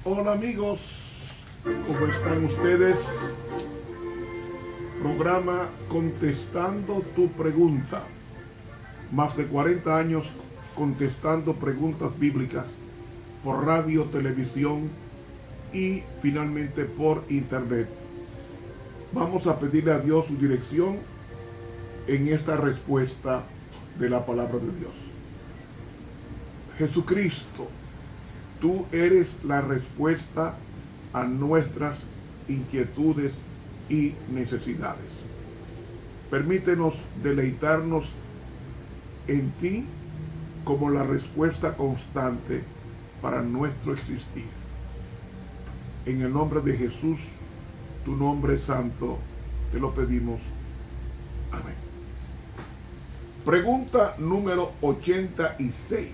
Hola amigos, ¿cómo están ustedes? Programa Contestando tu Pregunta. Más de 40 años contestando preguntas bíblicas por radio, televisión y finalmente por internet. Vamos a pedirle a Dios su dirección en esta respuesta de la palabra de Dios. Jesucristo, tú eres la respuesta a nuestras inquietudes y necesidades. Permítenos deleitarnos en ti como la respuesta constante para nuestro existir. En el nombre de Jesús, tu nombre santo, te lo pedimos. Amén. Pregunta número 86.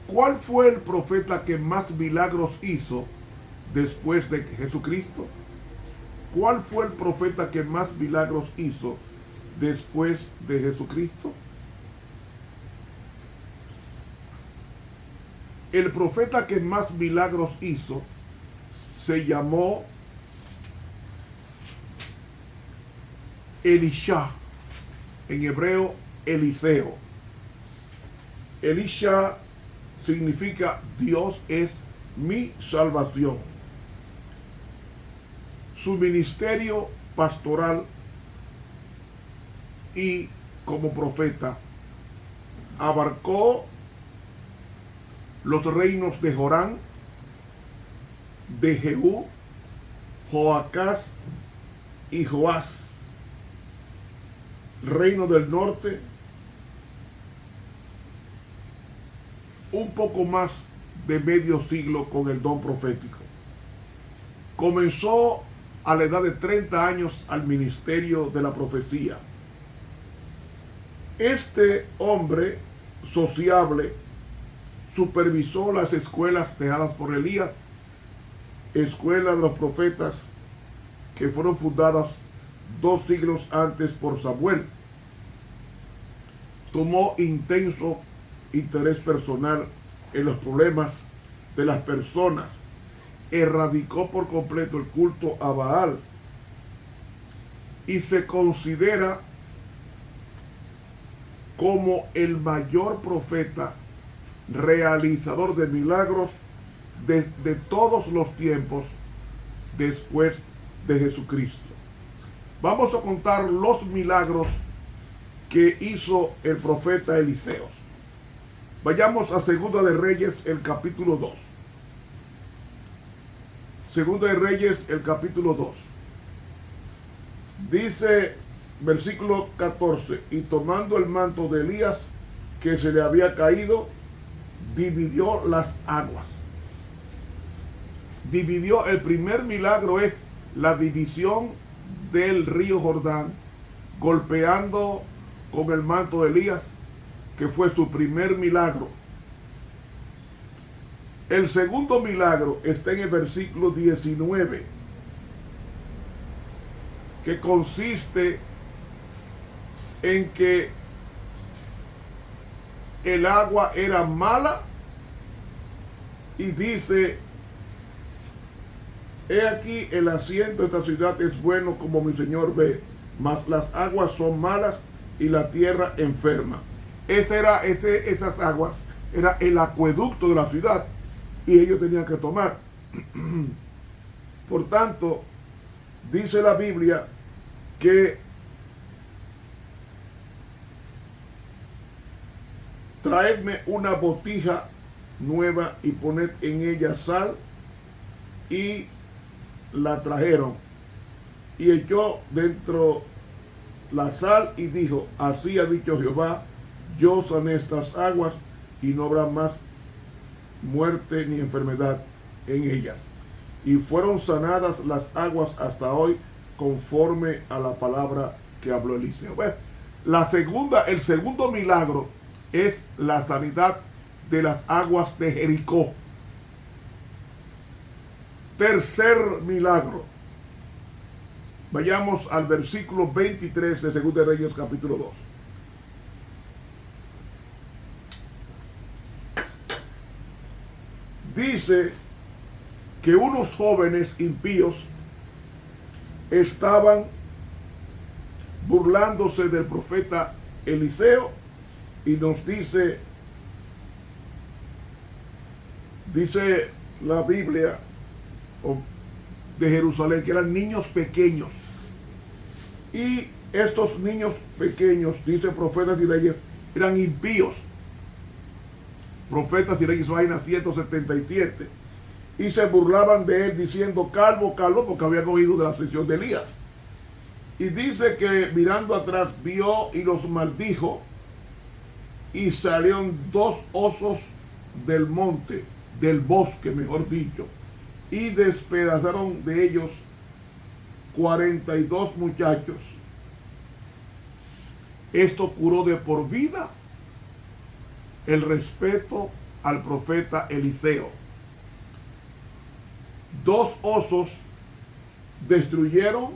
¿Cuál fue el profeta que más milagros hizo después de Jesucristo? ¿Cuál fue el profeta que más milagros hizo después de Jesucristo? El profeta que más milagros hizo se llamó Elisha, en hebreo Eliseo. Elisha significa Dios es mi salvación. Su ministerio pastoral y como profeta abarcó los reinos de Jorán, de Jehú, Joacás y Joás, reino del norte, un poco más de medio siglo con el don profético. Comenzó a la edad de 30 años al ministerio de la profecía. Este hombre sociable supervisó las escuelas dejadas por Elías, escuela de los profetas que fueron fundadas 2 siglos antes por Samuel. Tomó intenso interés personal en los problemas de las personas. Erradicó por completo el culto a Baal y se considera como el mayor profeta realizador de milagros de todos los tiempos después de Jesucristo. Vamos a contar los milagros que hizo el profeta Eliseo. Vayamos a Segunda de Reyes, el capítulo 2. Segunda de Reyes, el capítulo 2. Dice, versículo 14, y tomando el manto de Elías que se le había caído, dividió las aguas. Dividió, el primer milagro es la división del río Jordán, golpeando con el manto de Elías, que fue su primer milagro. El segundo milagro está en el versículo 19, que consiste en que el agua era mala y dice, he aquí el asiento de esta ciudad es bueno como mi señor ve, mas las aguas son malas y la tierra enferma. Esas aguas era el acueducto de la ciudad y ellos tenían que tomar. Por tanto, dice la Biblia que traedme una botija nueva y poned en ella sal, y la trajeron y echó dentro la sal y dijo, así ha dicho Jehová, yo sané estas aguas y no habrá más muerte ni enfermedad en ellas. Y fueron sanadas las aguas hasta hoy conforme a la palabra que habló Eliseo. Bueno, el segundo milagro es la sanidad de las aguas de Jericó. Tercer milagro. Vayamos al versículo 23 de 2 de Reyes capítulo 2. Dice que unos jóvenes impíos estaban burlándose del profeta Eliseo, y nos dice la Biblia de Jerusalén que eran niños pequeños, y estos niños pequeños, dice Profetas y Reyes, eran impíos. Profetas y Reyes, página 177, y se burlaban de él diciendo: calvo, calvo, porque habían oído de la aflicción de Elías. Y dice que mirando atrás vio y los maldijo, y salieron 2 osos del monte, del bosque mejor dicho, y despedazaron de ellos 42 muchachos. Esto curó de por vida el respeto al profeta Eliseo. 2 osos destruyeron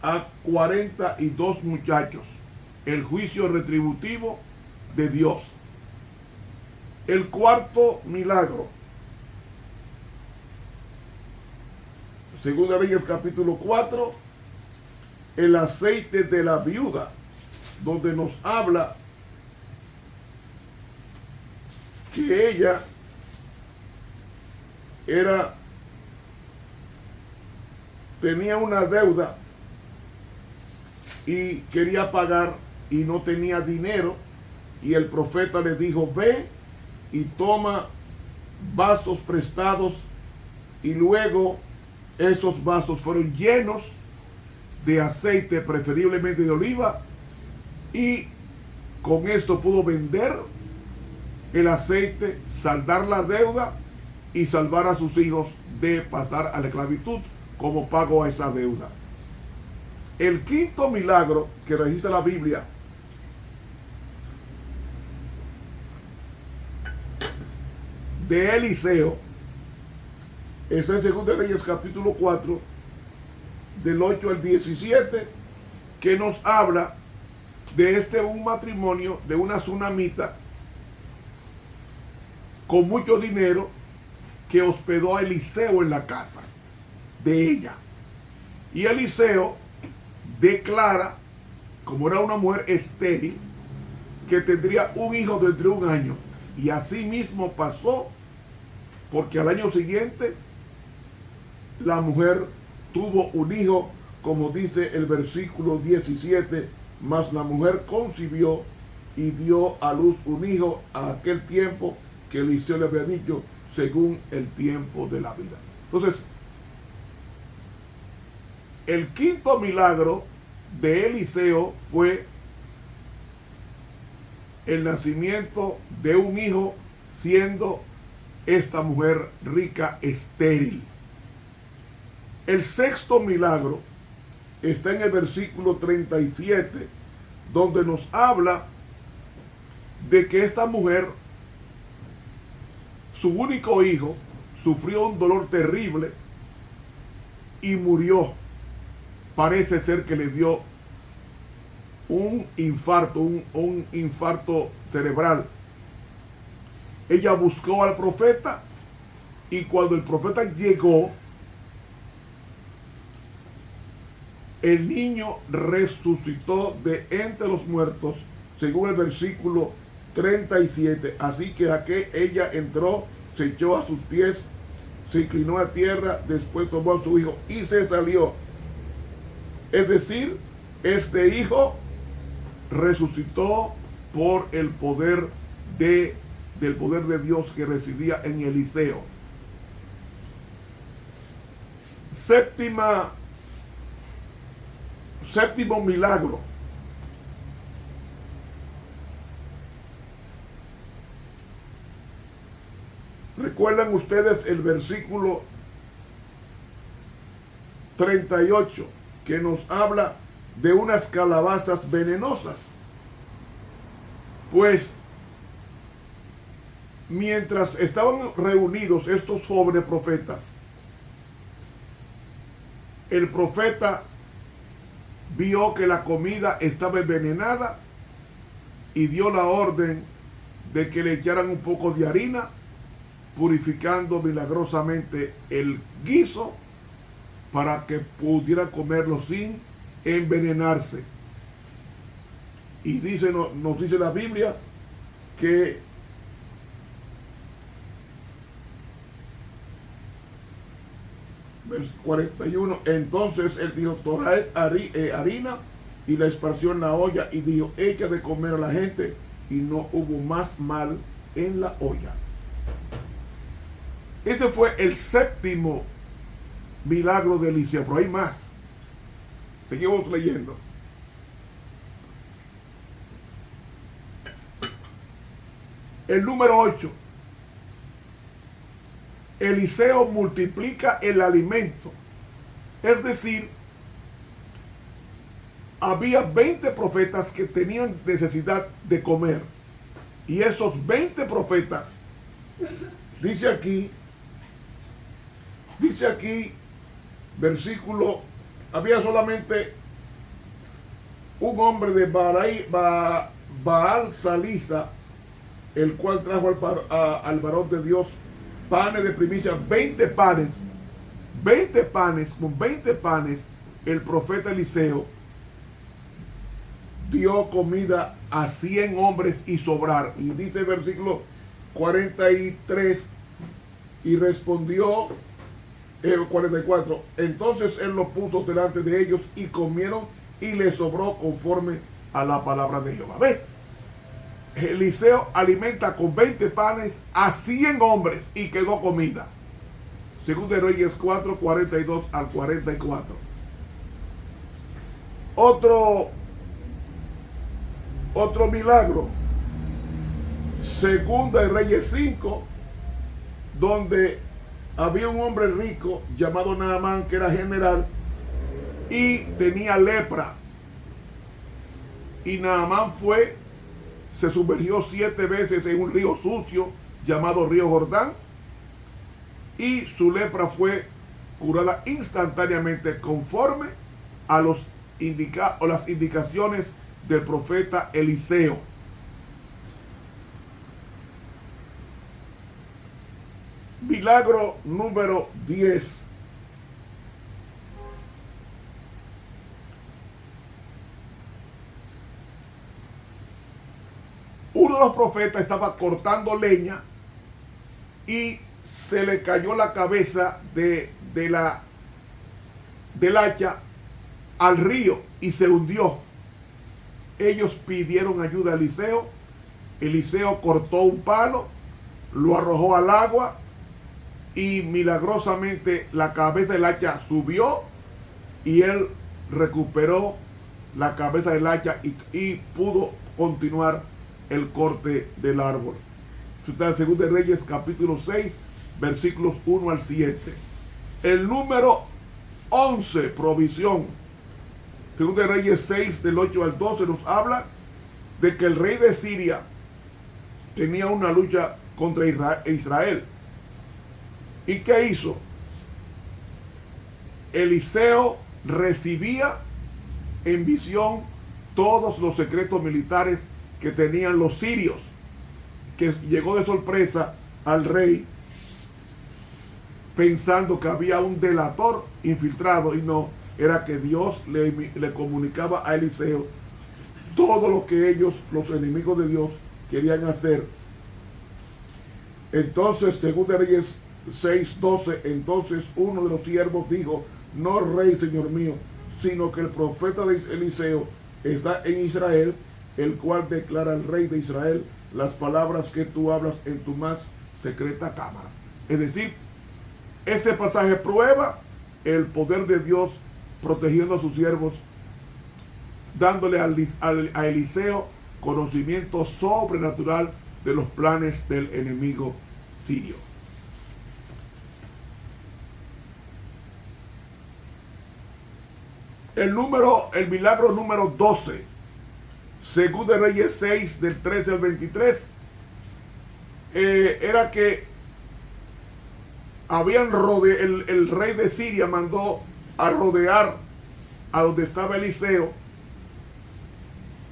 a 42 muchachos. El juicio retributivo de Dios. El cuarto milagro. Segunda Reyes capítulo 4. El aceite de la viuda, donde nos habla que ella tenía una deuda y quería pagar y no tenía dinero, y el profeta le dijo: ve y toma vasos prestados, y luego esos vasos fueron llenos de aceite, preferiblemente de oliva, y con esto pudo vender el aceite, saldar la deuda y salvar a sus hijos de pasar a la esclavitud como pago a esa deuda. El quinto milagro que registra la Biblia de Eliseo está en 2 Reyes capítulo 4, del 8 al 17, que nos habla de un matrimonio de una tsunamita con mucho dinero que hospedó a Eliseo en la casa de ella. Y Eliseo declara, como era una mujer estéril, que tendría un hijo dentro de 1 año. Y así mismo pasó, porque al año siguiente la mujer tuvo un hijo, como dice el versículo 17, mas la mujer concibió y dio a luz un hijo a aquel tiempo que Eliseo le había dicho, según el tiempo de la vida. Entonces, el quinto milagro de Eliseo fue el nacimiento de un hijo, siendo esta mujer rica estéril. El sexto milagro está en el versículo 37, donde nos habla de que esta mujer, su único hijo, sufrió un dolor terrible y murió. Parece ser que le dio un infarto, un infarto cerebral. Ella buscó al profeta, y cuando el profeta llegó, el niño resucitó de entre los muertos, según el versículo 37. Así que ella entró, se echó a sus pies, se inclinó a tierra, después tomó a su hijo y se salió. Es decir, este hijo resucitó por el poder del poder de Dios que residía en Eliseo. Séptimo milagro. ¿Recuerdan ustedes el versículo 38 que nos habla de unas calabazas venenosas? Pues mientras estaban reunidos estos jóvenes profetas, el profeta vio que la comida estaba envenenada y dio la orden de que le echaran un poco de harina purificando milagrosamente el guiso para que pudiera comerlo sin envenenarse. Y nos dice la Biblia que versículo 41, entonces él dijo, traed harina, y la esparció en la olla, y dijo, echa de comer a la gente, y no hubo más mal en la olla. Ese fue el séptimo milagro de Eliseo, pero hay más. Seguimos leyendo. El número 8. Eliseo multiplica el alimento. Es decir, había 20 profetas que tenían necesidad de comer. Y esos 20 profetas, dice aquí, versículo, había solamente un hombre de Baal Salisa, el cual trajo al varón de Dios panes de primicia, 20 panes, con 20 panes, el profeta Eliseo dio comida a 100 hombres y sobrar. Y dice el versículo 43, y respondió 44, entonces él lo puso delante de ellos y comieron y les sobró conforme a la palabra de Jehová. ¿Ve? Eliseo alimenta con 20 panes a 100 hombres y quedó comida. Según de Reyes 4, 42 al 44. Otro milagro. Segunda de Reyes 5, donde había un hombre rico llamado Naamán, que era general y tenía lepra. Y Naamán se sumergió 7 veces en un río sucio llamado río Jordán, y su lepra fue curada instantáneamente conforme a las indicaciones del profeta Eliseo. Milagro número 10. Uno de los profetas estaba cortando leña y se le cayó la cabeza del hacha al río y se hundió. Ellos pidieron ayuda a Eliseo. Eliseo cortó un palo, lo arrojó al agua y milagrosamente la cabeza del hacha subió y él recuperó la cabeza del hacha y pudo continuar el corte del árbol. Esto está en 2 de Reyes capítulo 6, versículos 1 al 7. El número 11, provisión. 2 de Reyes 6, del 8 al 12, nos habla de que el rey de Siria tenía una lucha contra Israel. ¿Y qué hizo? Eliseo recibía en visión todos los secretos militares que tenían los sirios, que llegó de sorpresa al rey pensando que había un delator infiltrado, y no, era que Dios le comunicaba a Eliseo todo lo que ellos, los enemigos de Dios, querían hacer. Entonces, según de Reyes 6:12, entonces uno de los siervos dijo, no rey, señor mío, sino que el profeta de Eliseo está en Israel, el cual declara al rey de Israel las palabras que tú hablas en tu más secreta cámara. Es decir, este pasaje prueba el poder de Dios protegiendo a sus siervos, dándole a Eliseo conocimiento sobrenatural de los planes del enemigo sirio. El milagro número 12. Según de Reyes 6, del 13 al 23, era que el rey de Siria mandó a rodear a donde estaba Eliseo,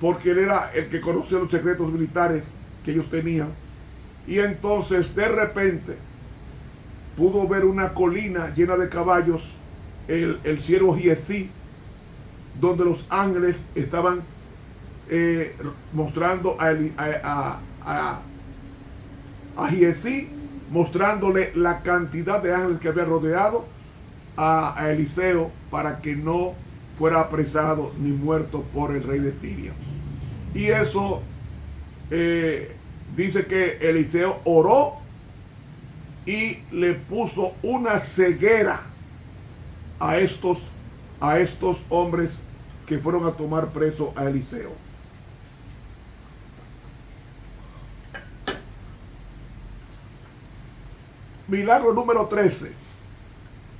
porque él era el que conocía los secretos militares que ellos tenían. Y entonces de repente pudo ver una colina llena de caballos, el siervo Giezi, donde los ángeles estaban mostrando a Giezi, mostrándole la cantidad de ángeles que había rodeado a Eliseo para que no fuera apresado ni muerto por el rey de Siria. Y eso dice que Eliseo oró y le puso una ceguera a estos hombres que fueron a tomar preso a Eliseo. Milagro número 13.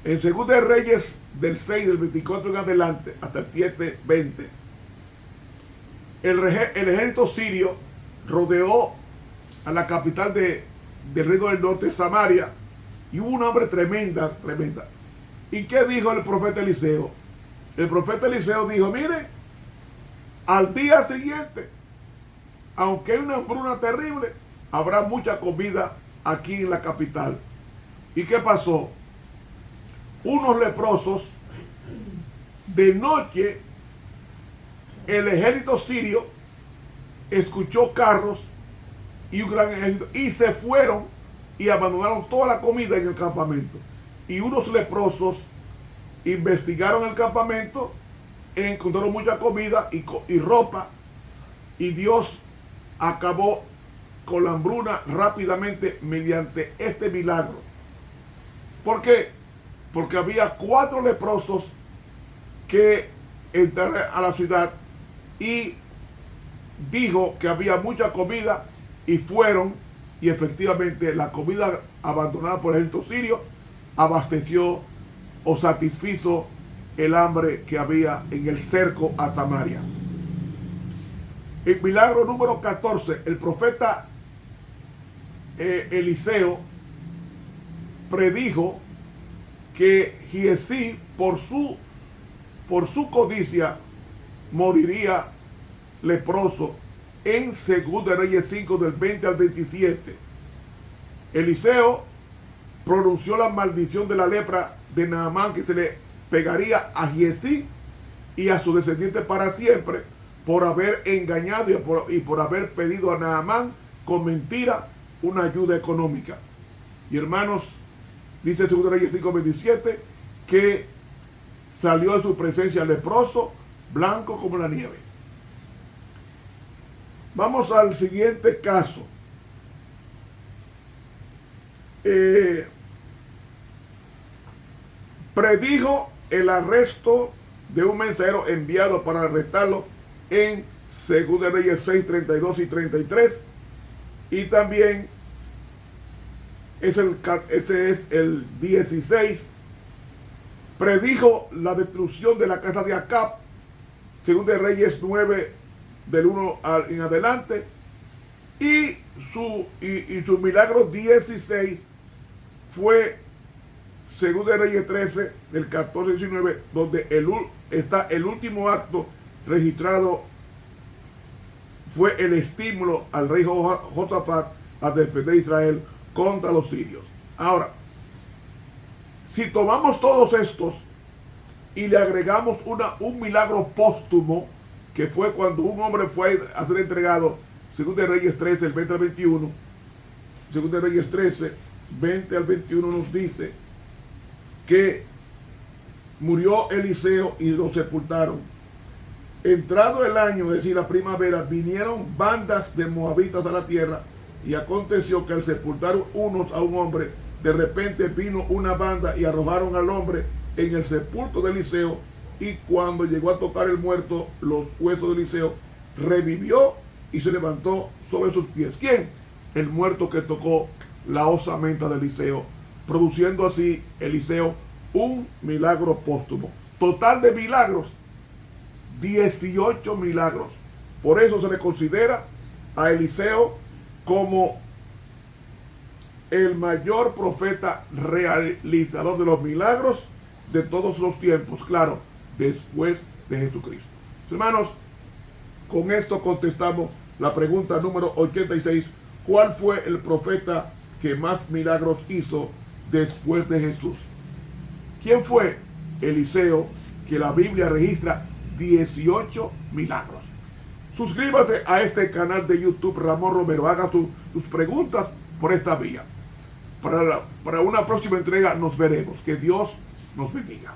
En 2 de Reyes del 6, del 24 en adelante, hasta el 7:20, el ejército sirio rodeó a la capital del reino del norte, Samaria, y hubo una hambre tremenda. ¿Y qué dijo el profeta Eliseo? El profeta Eliseo dijo, mire, al día siguiente, aunque hay una hambruna terrible, habrá mucha comida aquí en la capital. ¿Y qué pasó? Unos leprosos, de noche, el ejército sirio escuchó carros y un gran ejército y se fueron y abandonaron toda la comida en el campamento. Y unos leprosos investigaron el campamento, encontraron mucha comida y ropa, y Dios acabó con la hambruna rápidamente mediante este milagro. ¿Por qué? Porque había 4 leprosos que entraron a la ciudad y dijo que había mucha comida y fueron, y efectivamente la comida abandonada por el ejército sirio abasteció o satisfizo el hambre que había en el cerco a Samaria. El milagro número 14, el profeta Eliseo predijo que Giezi por su codicia moriría leproso en 2 de Reyes 5 del 20 al 27. Eliseo pronunció la maldición de la lepra de Naamán, que se le pegaría a Giezi y a su descendiente para siempre, por haber engañado y por haber pedido a Naamán con mentira una ayuda económica. Y hermanos, dice 2 Reyes 5:27 que salió de su presencia leproso, blanco como la nieve. Vamos al siguiente caso. Predijo el arresto de un mensajero enviado para arrestarlo en 2 Reyes 6, 32 y 33. Y también ese es el 16. Predijo la destrucción de la casa de Acab, 2 de Reyes 9, del 1 en adelante. Y su milagro 16 fue 2 de Reyes 13, del 14 al 19, donde está el último acto registrado. Fue el estímulo al rey Josafat a defender a Israel contra los sirios. Ahora, si tomamos todos estos y le agregamos un milagro póstumo, que fue cuando un hombre fue a ser entregado, 2 de Reyes 13, el 20 al 21, 2 de Reyes 13, 20 al 21 nos dice que murió Eliseo y lo sepultaron. Entrado el año, es decir, la primavera, vinieron bandas de moabitas a la tierra, y aconteció que al sepultar unos a un hombre, de repente vino una banda y arrojaron al hombre en el sepulcro de Eliseo, y cuando llegó a tocar el muerto los huesos de Eliseo, revivió y se levantó sobre sus pies. ¿Quién? El muerto que tocó la osamenta de Eliseo, produciendo así Eliseo un milagro póstumo. Total de milagros, 18 milagros. Por eso se le considera a Eliseo como el mayor profeta realizador de los milagros de todos los tiempos, claro, después de Jesucristo. Hermanos, con esto contestamos la pregunta número 86. ¿Cuál fue el profeta que más milagros hizo después de Jesús. ¿Quién fue? Eliseo, que la Biblia registra 18 milagros. Suscríbase a este canal de YouTube Ramón Romero. Haga sus preguntas por esta vía. Para una próxima entrega nos veremos. Que Dios nos bendiga.